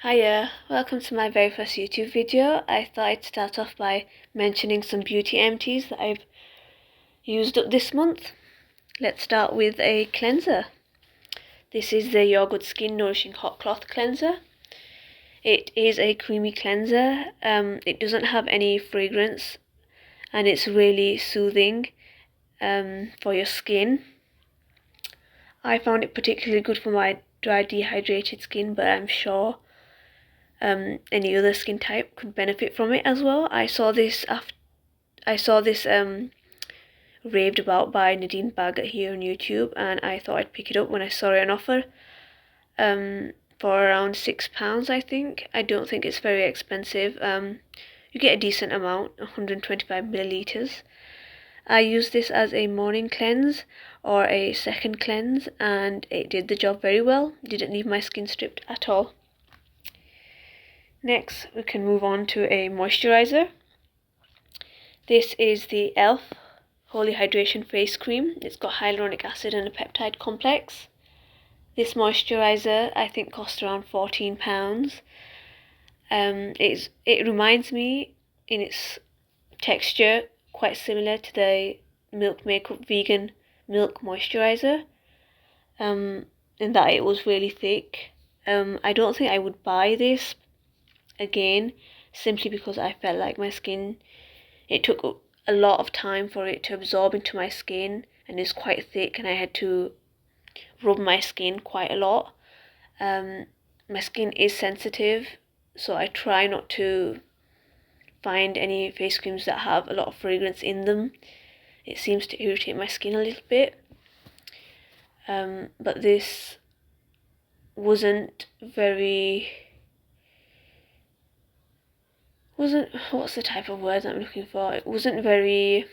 Hiya, welcome to my very first YouTube video. I thought I'd start off by mentioning some beauty empties that I've used up this month. Let's start with a cleanser. This is the Your Good Skin Nourishing Hot Cloth Cleanser. It is a creamy cleanser. It doesn't have any fragrance and it's really soothing for your skin. I found it particularly good for my dry, dehydrated skin, but I'm sure any other skin type could benefit from it as well. I saw this raved about by Nadine Baggett here on YouTube, and I thought I'd pick it up when I saw it on offer for around £6, I think. I don't think it's very expensive. You get a decent amount, 125 millilitres. I used this as a morning cleanse or a second cleanse, and it did the job very well. Didn't leave my skin stripped at all. Next, we can move on to a moisturizer. This is the e.l.f. Holy Hydration Face Cream. It's got hyaluronic acid and a peptide complex. This moisturizer I think cost around £14. It reminds me in its texture quite similar to the Milk Makeup Vegan Milk Moisturizer, in that it was really thick. I don't think I would buy this again, simply because I felt like my skin, it took a lot of time for it to absorb into my skin, and it's quite thick and I had to rub my skin quite a lot. My skin is sensitive, so I try not to find any face creams that have a lot of fragrance in them. It seems to irritate my skin a little bit. But this wasn't what's the type of word I'm looking for? It wasn't very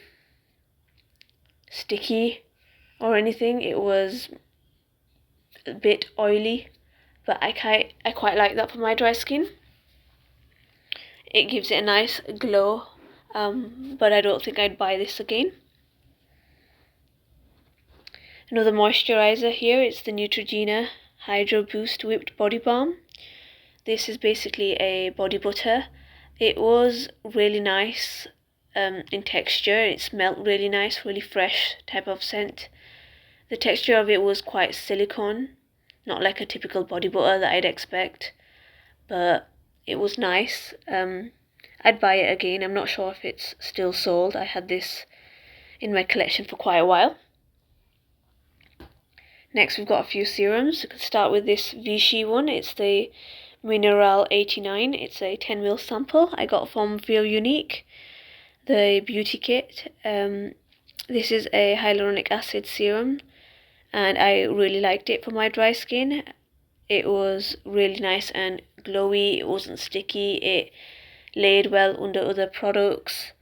sticky or anything. It was a bit oily, but I quite like that for my dry skin. It gives it a nice glow, but I don't think I'd buy this again. Another moisturizer here, it's the Neutrogena Hydro Boost Whipped Body Balm. This is basically a body butter. It was really nice in texture. It smelled really nice, really fresh type of scent. The texture of it was quite silicone, not like a typical body butter that I'd expect, but it was nice. I'd buy it again. I'm not sure if it's still sold. I had this in my collection for quite a while. Next, we've got a few serums. We can start with this Vichy one. It's the Mineral 89. It's a 10ml sample I got from Feel Unique, the beauty kit. This is a hyaluronic acid serum, and I really liked it for my dry skin. It was really nice and glowy. It wasn't sticky. It laid well under other products,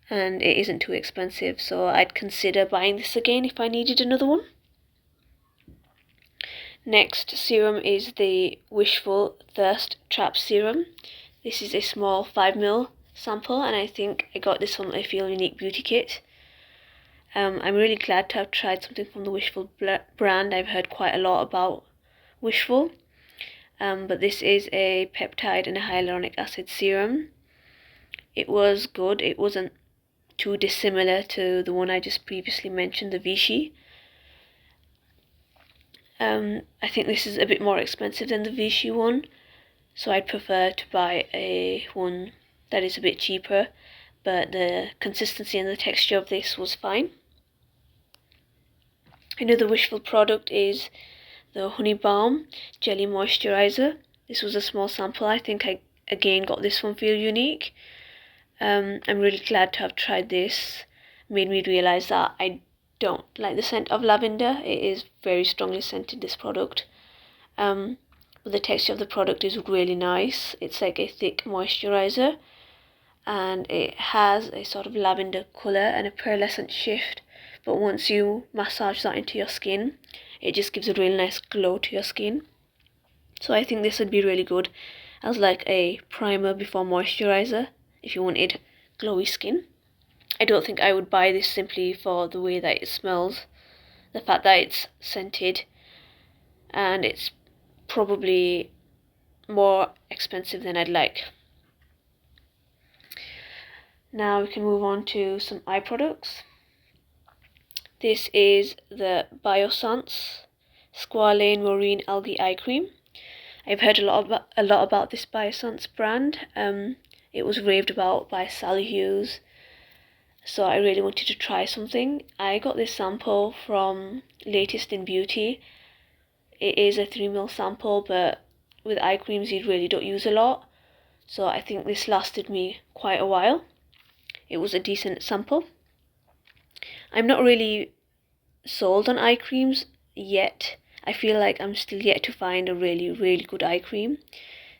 and it isn't too expensive, so I'd consider buying this again if I needed another one. Next serum is the Wishful Thirst Trap Serum. This is a small 5ml sample, and I think I got this from a Feel Unique beauty kit. I'm really glad to have tried something from the Wishful brand. I've heard quite a lot about Wishful, but this is a peptide and a hyaluronic acid serum. It was good. It wasn't too dissimilar to the one I just previously mentioned, the Vichy. I think this is a bit more expensive than the Vichy one, so I'd prefer to buy a one that is a bit cheaper, but the consistency and the texture of this was fine. Another Wishful product is the Honey Balm Jelly Moisturizer. This was a small sample. I think I again got this from Feel Unique. I'm really glad to have tried this. Made me realise that I don't like the scent of lavender. It is very strongly scented, this product. But the texture of the product is really nice. It's like a thick moisturizer, and it has a sort of lavender colour and a pearlescent shift. But once you massage that into your skin, it just gives a really nice glow to your skin. So I think this would be really good as like a primer before moisturizer if you wanted glowy skin. I don't think I would buy this simply for the way that it smells, the fact that it's scented, and it's probably more expensive than I'd like. Now we can move on to some eye products. This is the Biossance Squalane Marine Algae Eye Cream. I've heard a lot about this Biossance brand. It was raved about by Sally Hughes, so I really wanted to try something. I got this sample from Latest in Beauty. It is a 3ml sample, but with eye creams you really don't use a lot, so I think this lasted me quite a while. It was a decent sample. I'm not really sold on eye creams yet. I feel like I'm still yet to find a really good eye cream.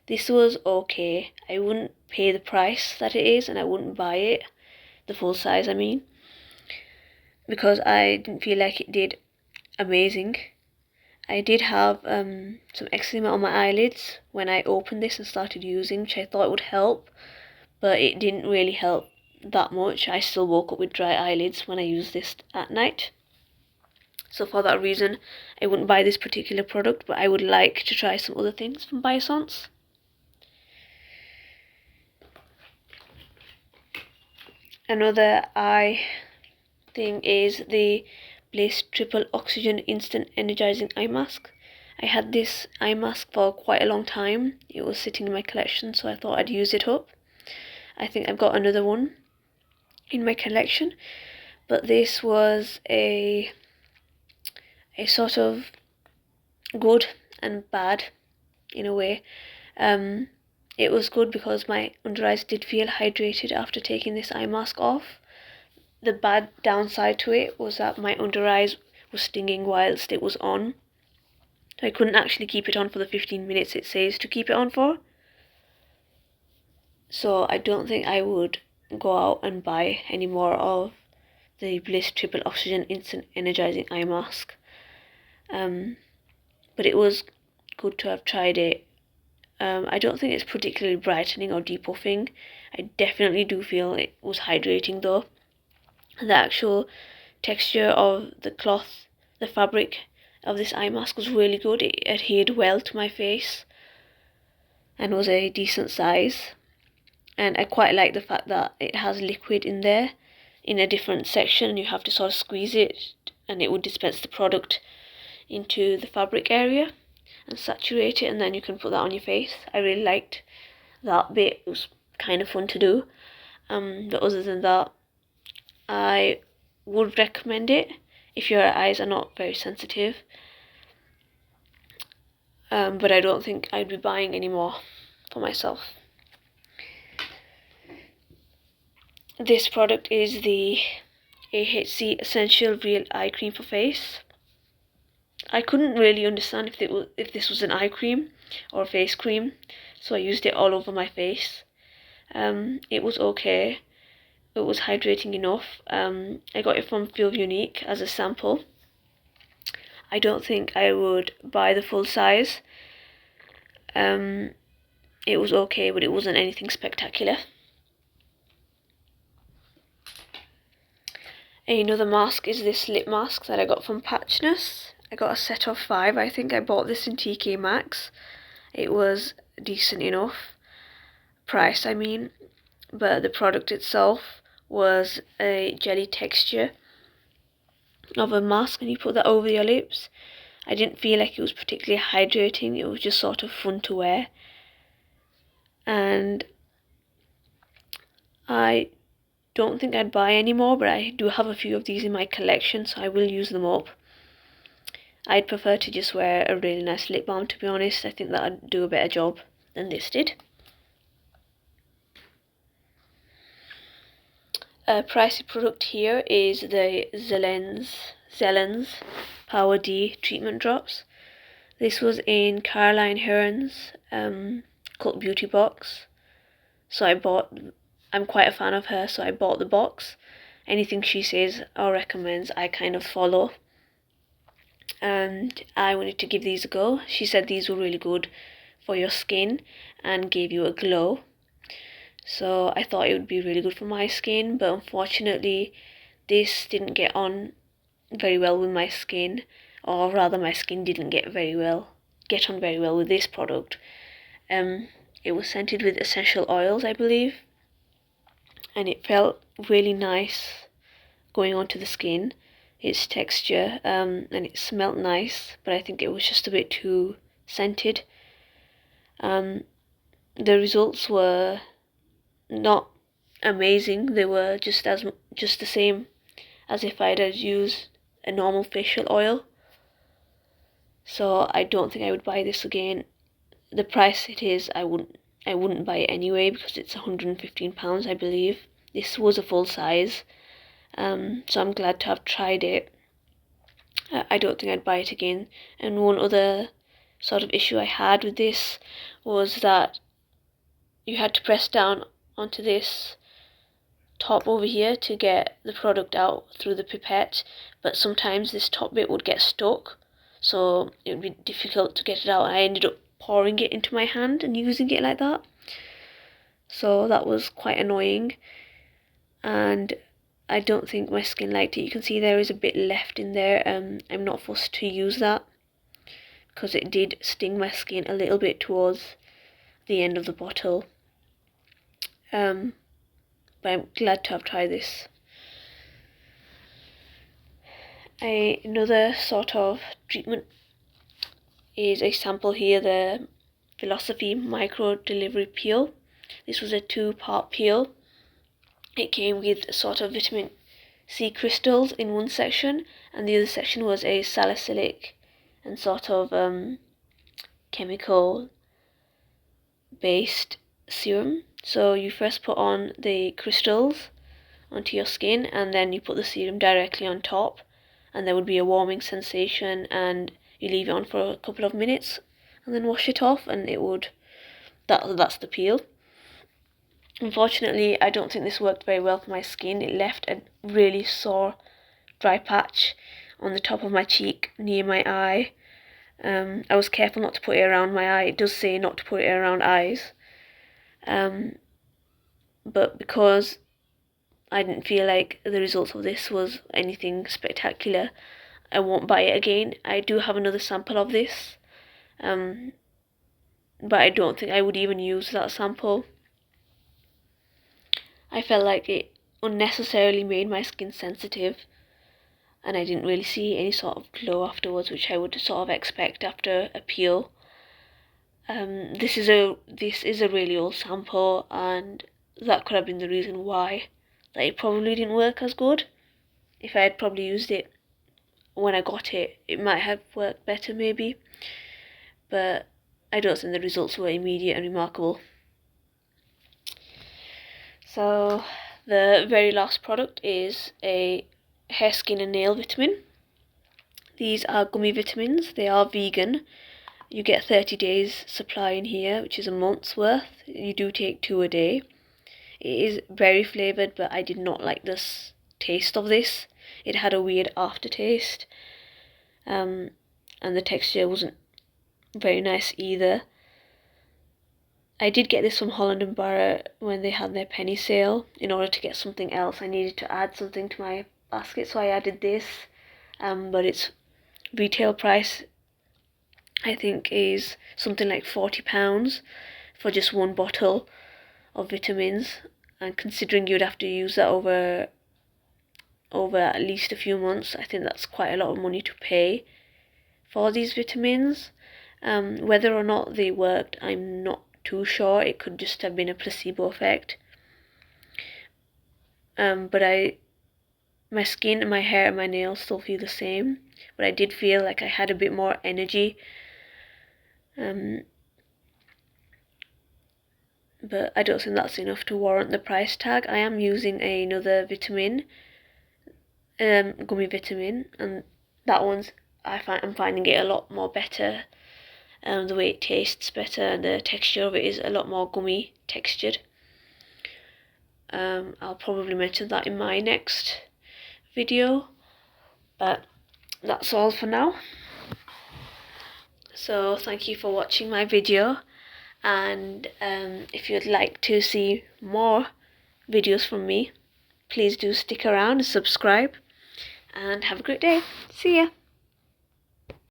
This was okay. I wouldn't pay the price that it is, and I wouldn't buy it, the full size I mean, because I didn't feel like it did amazing. I did have some eczema on my eyelids when I opened this and started using, which I thought would help, but it didn't really help that much. I still woke up with dry eyelids when I used this at night. So for that reason, I wouldn't buy this particular product, but I would like to try some other things from Biossance. Another eye thing is the Bliss Triple Oxygen Instant Energizing Eye Mask. I had this eye mask for quite a long time. It was sitting in my collection, so I thought I'd use it up. I think I've got another one in my collection, but this was a sort of good and bad in a way. It was good because my under eyes did feel hydrated after taking this eye mask off. The bad downside to it was that my under eyes was stinging whilst it was on. I couldn't actually keep it on for the 15 minutes it says to keep it on for. So I don't think I would go out and buy any more of the Bliss Triple Oxygen Instant Energizing Eye Mask. But it was good to have tried it. I don't think it's particularly brightening or depuffing. I definitely do feel it was hydrating though. The actual texture of the cloth, the fabric of this eye mask was really good. It adhered well to my face and was a decent size. And I quite like the fact that it has liquid in there in a different section. You have to sort of squeeze it and it would dispense the product into the fabric area and saturate it, and then you can put that on your face. I really liked that bit. It was kind of fun to do. But other than that, I would recommend it if your eyes are not very sensitive. But I don't think I'd be buying any more for myself. This product is the AHC Essential Real Eye Cream for Face. I couldn't really understand if this was an eye cream or a face cream, so I used it all over my face. It was okay. It was hydrating enough. I got it from Feel Unique as a sample. I don't think I would buy the full size. It was okay, but it wasn't anything spectacular. Another mask is this lip mask that I got from Patchness. I got a set of 5. I think I bought this in TK Maxx. It was decent enough price, I mean, but the product itself was a jelly texture of a mask, and you put that over your lips. I didn't feel like it was particularly hydrating. It was just sort of fun to wear, and I don't think I'd buy any more, but I do have a few of these in my collection, so I will use them up. I'd prefer to just wear a really nice lip balm, to be honest. I think that would do a better job than this did. A pricey product here is the Zelens Power D treatment drops. This was in Caroline Hearn's Cult Beauty box, so I'm quite a fan of her, so I bought the box. Anything she says or recommends, I kind of follow. And I wanted to give these a go. She said these were really good for your skin and gave you a glow. So I thought it would be really good for my skin, but unfortunately this didn't get on very well with my skin, or rather my skin didn't get on very well with this product. It was scented with essential oils, I believe, and it felt really nice going onto the skin, its texture, and it smelled nice, but I think it was just a bit too scented. The results were not amazing. They were just the same as if I'd used a normal facial oil. So I don't think I would buy this again. The price it is, I wouldn't buy it anyway because it's £115, I believe. This was a full size, so I'm glad to have tried it. I don't think I'd buy it again. And one other sort of issue I had with this was that you had to press down onto this top over here to get the product out through the pipette, but sometimes this top bit would get stuck, so it would be difficult to get it out. I ended up pouring it into my hand and using it like that, so that was quite annoying, and I don't think my skin liked it. You can see there is a bit left in there. I'm not forced to use that because it did sting my skin a little bit towards the end of the bottle. But I'm glad to have tried this. Another sort of treatment is a sample here, the Philosophy Micro Delivery Peel. This was a 2-part peel. It came with a sort of vitamin C crystals in one section, and the other section was a salicylic and sort of chemical based serum. So you first put on the crystals onto your skin, and then you put the serum directly on top, and there would be a warming sensation, and you leave it on for a couple of minutes and then wash it off, and it would that's the peel. Unfortunately, I don't think this worked very well for my skin. It left a really sore dry patch on the top of my cheek near my eye. I was careful not to put it around my eye. It does say not to put it around eyes, but because I didn't feel like the results of this was anything spectacular, I won't buy it again. I do have another sample of this, but I don't think I would even use that sample. I felt like it unnecessarily made my skin sensitive, and I didn't really see any sort of glow afterwards, which I would sort of expect after a peel. This is a really old sample, and that could have been the reason why that it probably didn't work as good. If I had probably used it when I got it, it might have worked better maybe, but I don't think the results were immediate and remarkable. So the very last product is a hair, skin and nail vitamin. These are gummy vitamins. They are vegan. You get 30 days supply in here, which is a month's worth. You do take 2 a day. It is very flavoured, but I did not like this taste of this. It had a weird aftertaste, and the texture wasn't very nice either. I did get this from Holland & Barrett when they had their penny sale. In order to get something else, I needed to add something to my basket, so I added this. But its retail price, I think, is something like £40 for just one bottle of vitamins. And considering you'd have to use that over at least a few months, I think that's quite a lot of money to pay for these vitamins. Whether or not they worked, I'm not too sure. It could just have been a placebo effect. But my skin and my hair and my nails still feel the same, but I did feel like I had a bit more energy. But I don't think that's enough to warrant the price tag. I am using another vitamin, gummy vitamin, and that one's I'm finding it a lot more better. The way it tastes better, and the texture of it is a lot more gummy textured. I'll probably mention that in my next video, but that's all for now. So thank you for watching my video, and if you'd like to see more videos from me, please do stick around and subscribe, and have a great day. See ya.